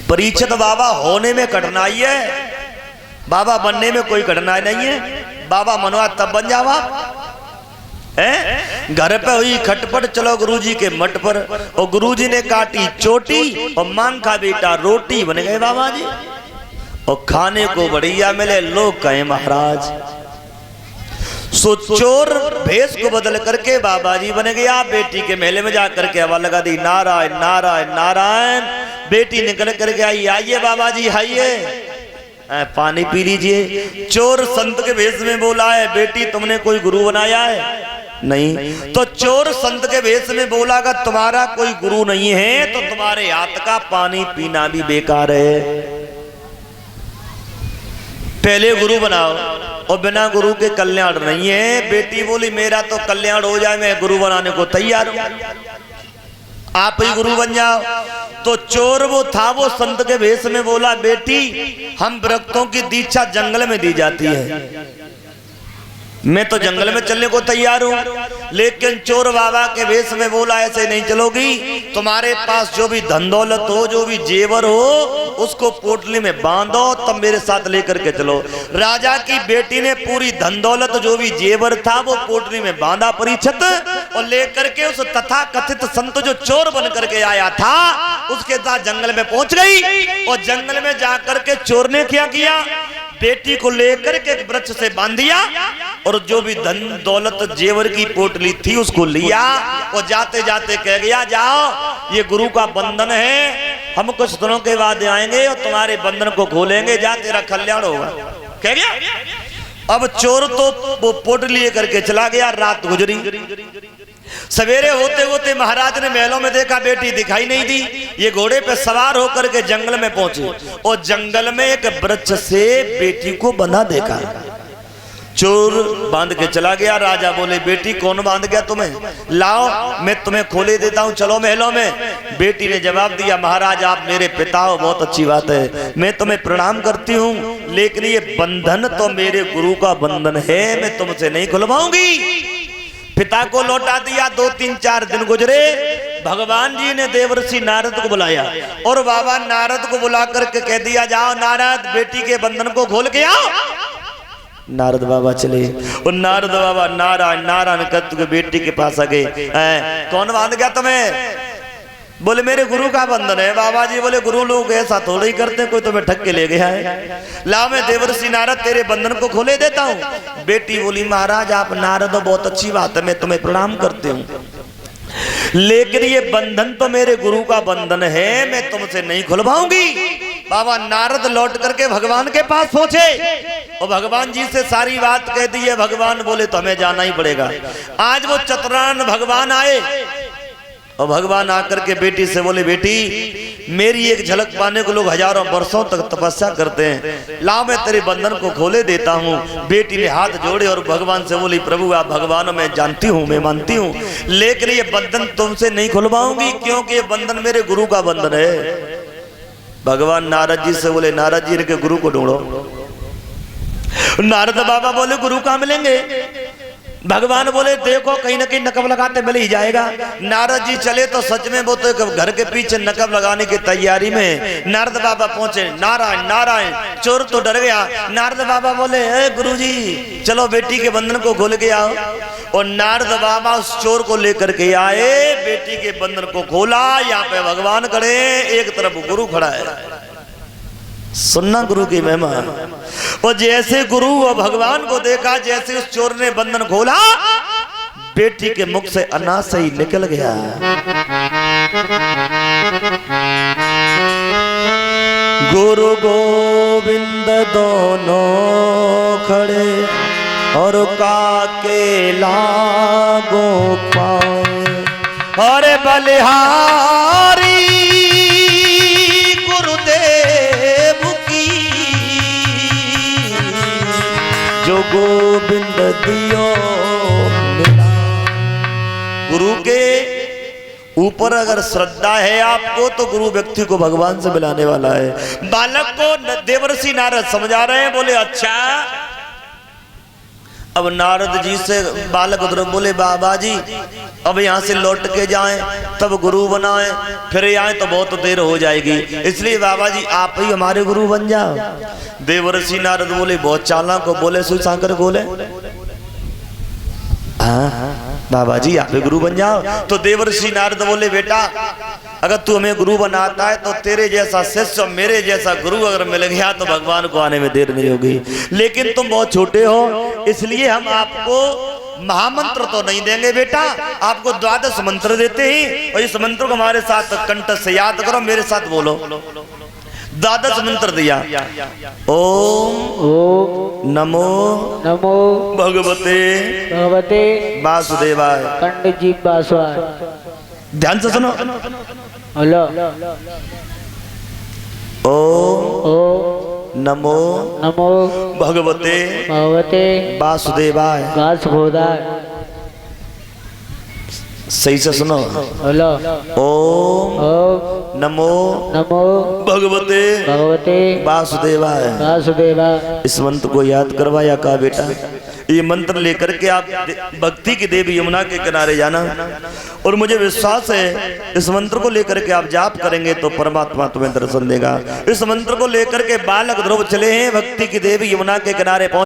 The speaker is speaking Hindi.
परीक्षित बाबा होने में कठिनाई है, बाबा बनने में कोई कठिनाई नहीं है। बाबा मनवा तब बन जाओ आप हैं। घर पे हुई खटपट, चलो गुरुजी के मठ पर, और गुरुजी ने काटी चोटी और मांगा बेटा रोटी, बन गए बाबा जी। और खाने को बढ़िया मिले, लोग कहे महाराज। सो चोर भेष को बदल करके बाबा जी बन गया। बेटी के मेले में जाकर के हवा लगा दी, नारायण नारायण नारायण। बेटी निकल करके आई, आइए बाबा जी आइए, पानी पी लीजिए। चोर संत के भेष में बोला है, बेटी तुमने कोई गुरु बनाया है? नहीं। तो चोर संत के भेष में बोला, का तुम्हारा कोई गुरु नहीं है तो तुम्हारे हाथ का पानी पीना भी बेकार है। पहले गुरु बनाओ, और बिना गुरु के कल्याण नहीं है। बेटी बोली मेरा तो कल्याण हो जाए, मैं गुरु बनाने को तैयार हूं, आप ही गुरु बन जाओ। तो चोर वो था, वो संत के भेष में बोला, बेटी हम व्रतों की दीक्षा जंगल में दी जाती है, मैं तो जंगल में चलने को तैयार हूं। लेकिन चोर बाबा के भेष में बोला, ऐसे नहीं चलोगी, तुम्हारे पास जो भी धन दौलत हो, जो भी जेवर हो, उसको पोटली में बांधो, तब मेरे साथ लेकर के चलो। राजा की बेटी ने पूरी धन दौलत, जो भी जेवर था, वो पोटली में बांधा परीक्षित, और लेकर के उस तथा कथित संत जो चोर बन करके आया था, उसके साथ जंगल में पहुंच गई। और जंगल में जाकर के चोर ने क्या किया, बेटी को लेकर के वृक्ष से बांध दिया, और जो भी धन दौलत जेवर की पोटली थी उसको लिया, और जाते जाते कह गया, जाओ ये गुरु का बंधन है, हम कुछ दिनों के बाद आएंगे और तुम्हारे बंधन को खोलेंगे, जा तेरा कल्याण होगा, कह गया। अब चोर तो वो पोटली लेकर के चला गया। रात गुजरी, सवेरे होते होते महाराज ने महलों में देखा, बेटी दिखाई नहीं दी। ये घोड़े पे सवार होकर के जंगल में पहुंचे, और जंगल में एक वृक्ष से बेटी को बंधा देखा। चोर बांध के चला गया। राजा बोले, बेटी कौन बांध गया तुम्हें? लाओ मैं तुम्हें खोले देता हूँ, चलो महलों में। बेटी ने जवाब दिया, महाराज आप मेरे पिता हो, बहुत अच्छी बात है, मैं तुम्हें प्रणाम करती हूँ, लेकिन ये बंधन तो मेरे गुरु का बंधन है, मैं तुमसे नहीं खुलवाऊंगी। पिता को लौटा दिया। 2-3-4 दिन गुजरे। भगवान जी ने देवर्षि नारद को बुलाया, और बाबा नारद को बुला करके कह दिया, जाओ नारद बेटी के बंधन को खोल के आओ। नारद बाबा चले, और नारद बाबा नारायण नारायण करते हुए बेटी के पास आ गए। कौन बांध गया तुम्हें? बोले मेरे गुरु का बंधन है। बाबा जी बोले, गुरु लोग ऐसा थोड़ा ही करते, कोई तुम्हें ठग के ले गया है, लाओ मैं देवर्षि नारद तेरे बंधन को खोले देता हूँ। बेटी बोली, महाराज आप नारद हो, बहुत अच्छी बात है, मैं तुम्हें प्रणाम करती हूँ, लेकिन ये बंधन तो मेरे गुरु का बंधन है, मैं तुमसे नहीं खुलवाऊंगी। बाबा नारद लौट करके भगवान के पास पहुंचे, और भगवान जी से सारी बात कह दी है। भगवान बोले, तो हमें जाना ही पड़ेगा। आज वो चतुरान भगवान आए, और भगवान आकर के बेटी से बोले, बेटी मेरी एक झलक पाने को लोग हजारों वर्षों तक तपस्या करते हैं, लाओ मैं तेरे बंधन को खोले देता हूँ। बेटी ने हाथ जोड़े और भगवान से बोली, प्रभु आप भगवान मैं जानती हूँ, मैं मानती हूँ, लेकिन ये बंधन तुमसे नहीं खुलवाऊंगी, क्योंकि ये बंधन मेरे गुरु का बंधन है। भगवान नारद जी से बोले, नारद जी इनके गुरु को ढूंढो। नारद बाबा बोले, गुरु कहाँ मिलेंगे? भगवान बोले, देखो कहीं ना कहीं नकब लगाते मिल ही जाएगा। नारद जी चले तो सच में वो तो घर के पीछे नकब लगाने की तैयारी में नारद बाबा पहुंचे। नारायण नारायण। चोर तो डर गया। नारद बाबा बोले, गुरुजी चलो बेटी के बंधन को खोल के आओ। और नारद बाबा उस चोर को लेकर के आए, बेटी के बंधन को खोला। यहाँ पे भगवान खड़े, एक तरफ गुरु खड़ा है। सुनना गुरु की महिमा। और जैसे गुरु और भगवान को देखा, जैसे उस चोर ने बंधन खोला, बेटी के मुख से अनाज ही निकल गया। गुरु गोविंद दोनों खड़े, और काके लागो पाए, अरे बलिहारी जो गोविंद दियो मिला। गुरु के ऊपर अगर श्रद्धा है आपको, तो गुरु व्यक्ति को भगवान से मिलाने वाला है। बालक को देवर्षि नारद समझा रहे हैं, बोले अच्छा अब नारद जी से बालक ध्रुव बोले बाबा जी अब यहाँ से लौट के जाएं तब गुरु बनाएं, फिर आए तो बहुत देर हो जाएगी, इसलिए बाबा जी आप ही हमारे गुरु बन जाओ। देवर्षि नारद बोले बहुत चालाक को बोले सुई सांकर बोले हाँ बाबा जी आप ही गुरु बन जाओ। तो देवर्षि नारद बोले बेटा अगर तू हमें गुरु बनाता है तो तेरे जैसा शिष्य मेरे जैसा गुरु अगर मिल गया तो भगवान को आने में देर नहीं होगी, लेकिन तुम बहुत छोटे हो इसलिए हम आपको महामंत्र तो नहीं देंगे बेटा, आपको द्वादश मंत्र देते हैं और इस मंत्र को हमारे साथ कंठ से याद करो, मेरे साथ बोलो। द्वादश मंत्र दिया ओम नमो नमो भगवते वासुदेवाय। पंडित जी बासवाय ध्यान से सुनो। हेलो ओम नमो भगवते वासुदेवाय। सही से सुनो। हेलो ओम नमो भगवते वासुदेवाय। इस मंत्र को याद करवाया का बेटा, ये मंत्र लेकर के आप भक्ति की देवी यमुना के किनारे जाना और मुझे विश्वास है इस मंत्र को लेकर के आप जाप करेंगे तो परमात्मा तुम्हें दर्शन देगा। इस मंत्र को लेकर के बालक ध्रुव चले हैं भक्ति की देवी यमुना के किनारे पहुंच